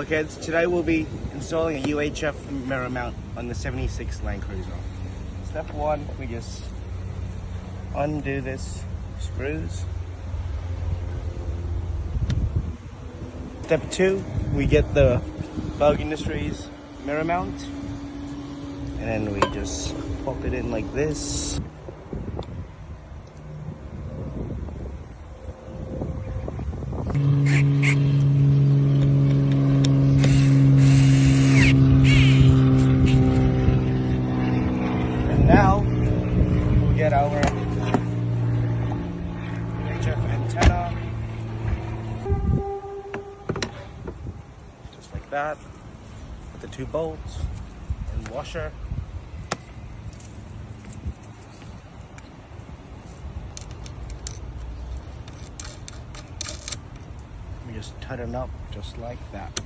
Okay, today we'll be installing a UHF mirror mount on the 76 Land Cruiser. Step one, we just undo this screws. Step two, we get the Vogue Industries mirror mount, and then we just pop it in like this. And now we'll get our UHF antenna, just like that, with the two bolts and washer. We just tighten up just like that.